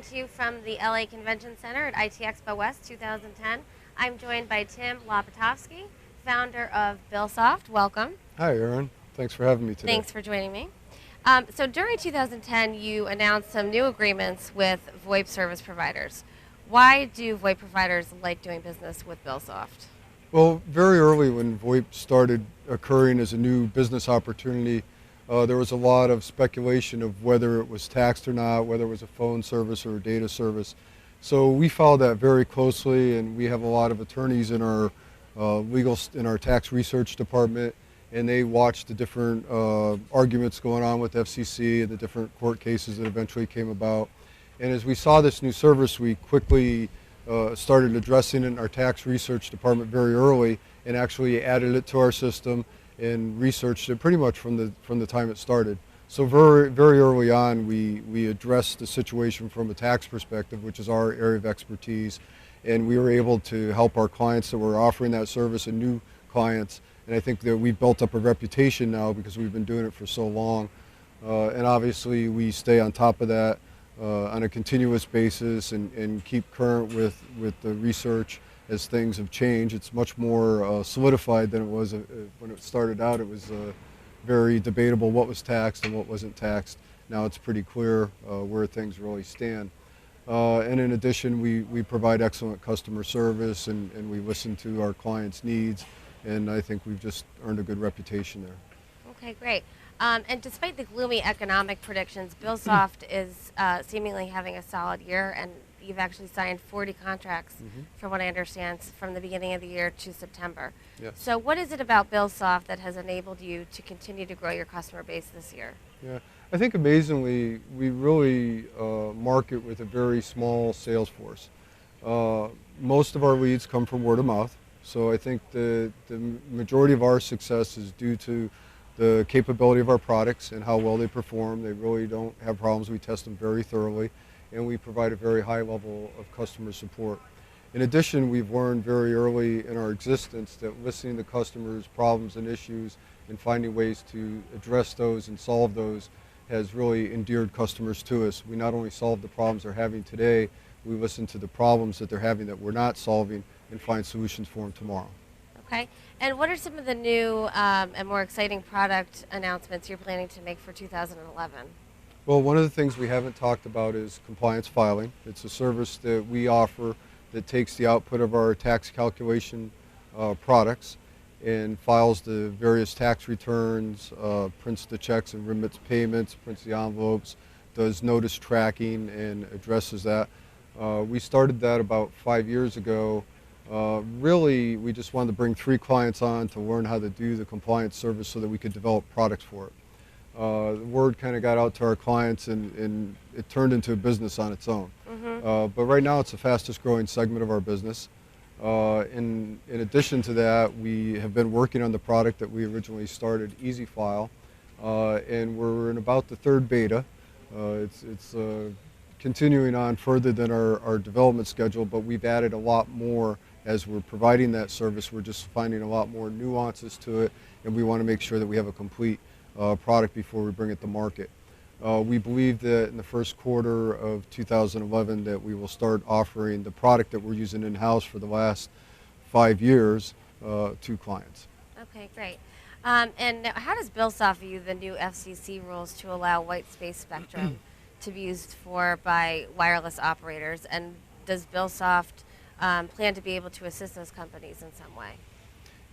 to you from the LA Convention Center at IT Expo West 2010. I'm joined by Tim Lopatofsky, founder of Billsoft. Welcome. Hi, Erin. Thanks for having me today. Thanks for joining me. So during 2010, you announced some new agreements with VoIP service providers. Why do VoIP providers like doing business with Billsoft? Well, very early when VoIP started occurring as a new business opportunity, there was a lot of speculation of whether it was taxed or not, whether it was a phone service or a data service. So we followed that very closely, and we have a lot of attorneys in our in our tax research department, and they watched the different arguments going on with FCC and the different court cases that eventually came about. And as we saw this new service, we quickly started addressing it in our tax research department very early, and actually added it to our system and researched it pretty much from the time it started. So very early on, we addressed the situation from a tax perspective, which is our area of expertise, and we were able to help our clients that were offering that service and new clients. And I think that we built up a reputation now because we've been doing it for so long. And obviously we stay on top of that on a continuous basis and keep current with the research as things have changed. It's much more solidified than it was when it started out. It was very debatable what was taxed and what wasn't taxed. Now it's pretty clear where things really stand. And in addition, we provide excellent customer service, and we listen to our clients' needs, and I think we've just earned a good reputation there. Okay, great. And despite the gloomy economic predictions, Billsoft is seemingly having a solid year, and you've actually signed 40 contracts, from what I understand, from the beginning of the year to September. Yes. So what is it about Billsoft that has enabled you to continue to grow your customer base this year? Yeah, I think amazingly, we really market with a very small sales force. Most of our leads come from word of mouth, so I think the majority of our success is due to the capability of our products and how well they perform. They really don't have problems. We test them very thoroughly, and we provide a very high level of customer support. In addition, we've learned very early in our existence that listening to customers' problems and issues and finding ways to address those and solve those has really endeared customers to us. We not only solve the problems they're having today, we listen to the problems that they're having that we're not solving and find solutions for them tomorrow. Okay. And what are some of the new and more exciting product announcements you're planning to make for 2011? Well, one of the things we haven't talked about is compliance filing. It's a service that we offer that takes the output of our tax calculation products and files the various tax returns, prints the checks and remits payments, prints the envelopes, does notice tracking, and addresses that. We started that about 5 years ago. Really, we just wanted to bring 3 clients on to learn how to do the compliance service so that we could develop products for it. The word kind of got out to our clients, and it turned into a business on its own. But right now, it's the fastest growing segment of our business. In addition to that, we have been working on the product that we originally started, Easy File, and we're in about the 3rd beta. It's continuing on further than our development schedule, but we've added a lot more as we're providing that service. We're just finding a lot more nuances to it, and we want to make sure that we have a complete product before we bring it to market. We believe that in the first quarter of 2011 that we will start offering the product that we're using in-house for the last 5 years to clients. Okay, great. And now how does Billsoft view the new FCC rules to allow white space spectrum to be used by wireless operators? And does Billsoft plan to be able to assist those companies in some way?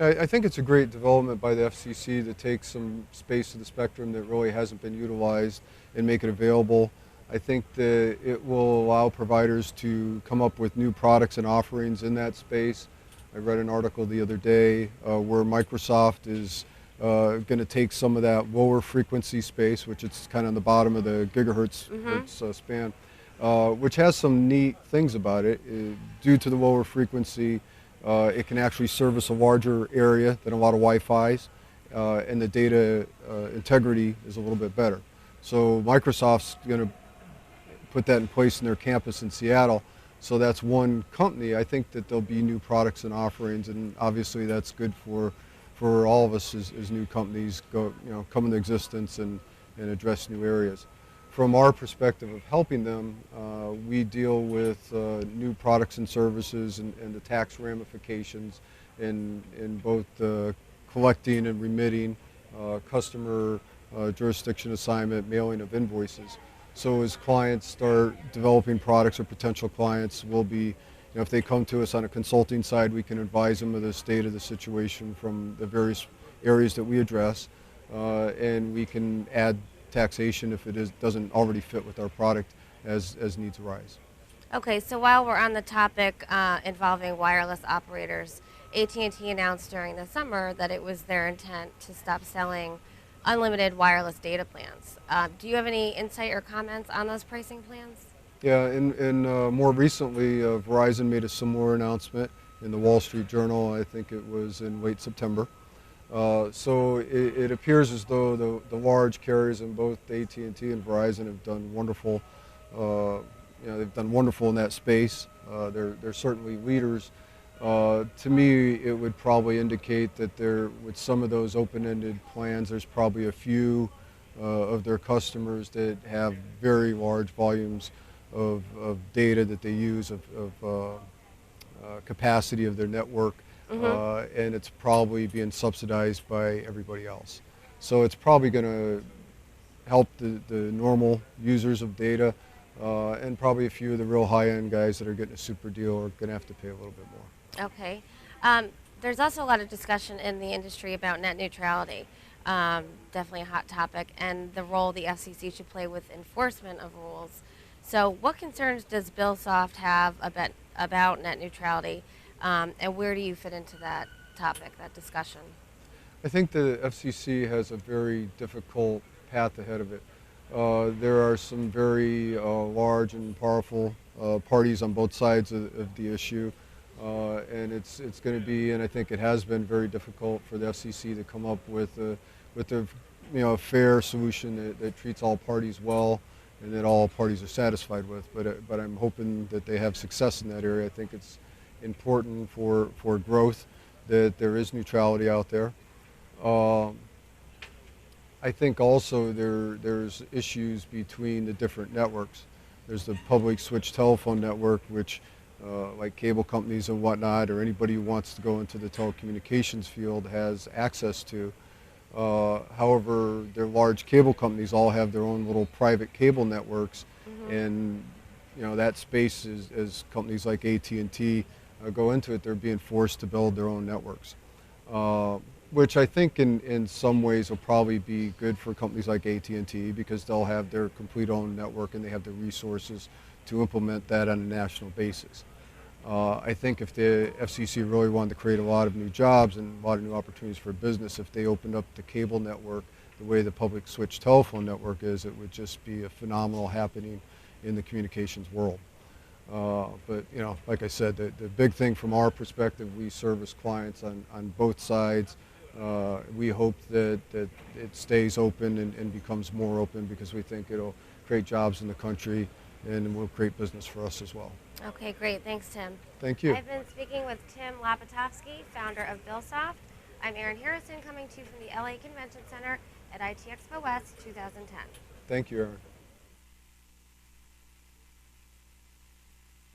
I think it's a great development by the FCC to take some space of the spectrum that really hasn't been utilized and make it available. I think that it will allow providers to come up with new products and offerings in that space. I read an article the other day where Microsoft is going to take some of that lower frequency space, which it's kind of on the bottom of the gigahertz span, which has some neat things about it. Due to the lower frequency, it can actually service a larger area than a lot of Wi-Fi's, and the data integrity is a little bit better. So Microsoft's going to put that in place in their campus in Seattle. So that's one company. I think that there'll be new products and offerings, and obviously that's good for all of us as new companies come into existence and address new areas. from our perspective of helping them, we deal with new products and services and the tax ramifications in both collecting and remitting, customer jurisdiction assignment, mailing of invoices. So as clients start developing products, or potential clients will be, if they come to us on a consulting side, we can advise them of the state of the situation from the various areas that we address, and we can add taxation if it doesn't already fit with our product as needs arise. Okay, so while we're on the topic involving wireless operators, AT&T announced during the summer that it was their intent to stop selling unlimited wireless data plans. Do you have any insight or comments on those pricing plans? Yeah, and more recently, Verizon made a similar announcement in the Wall Street Journal. I think it was in late September. So it appears as though the large carriers in both AT&T and Verizon have done wonderful. They've done wonderful in that space. They're certainly leaders. To me, it would probably indicate that with some of those open-ended plans, there's probably a few of their customers that have very large volumes of data that they use, of capacity of their network, and it's probably being subsidized by everybody else. So it's probably going to help the normal users of data, and probably a few of the real high-end guys that are getting a super deal are going to have to pay a little bit more. Okay. There's also a lot of discussion in the industry about net neutrality. Definitely a hot topic, and the role the FCC should play with enforcement of rules. So what concerns does Billsoft have about net neutrality, and where do you fit into that topic, that discussion? I think the FCC has a very difficult path ahead of it. There are some very large and powerful parties on both sides of the issue, and it's going to be, and I think it has been, very difficult for the FCC to come up with a fair solution that treats all parties well and that all parties are satisfied with. But I'm hoping that they have success in that area. I think it's important for growth that there is neutrality out there. I think also there's issues between the different networks. There's the public switch telephone network, which like cable companies and whatnot, or anybody who wants to go into the telecommunications field has access to. However, their large cable companies all have their own little private cable networks, and that space is, as companies like AT&T go into it, they're being forced to build their own networks, which I think in some ways will probably be good for companies like AT&T, because they'll have their complete own network and they have the resources to implement that on a national basis. I think if the FCC really wanted to create a lot of new jobs and a lot of new opportunities for business, if they opened up the cable network the way the public switch telephone network is, it would just be a phenomenal happening in the communications world. But like I said, the big thing from our perspective, we service clients on both sides. We hope that it stays open and becomes more open, because we think it'll create jobs in the country and will create business for us as well. Okay, great. Thanks, Tim. Thank you. I've been speaking with Tim Lopatofsky, founder of Billsoft. I'm Erin Harrison, coming to you from the LA Convention Center at IT Expo West 2010. Thank you, Erin.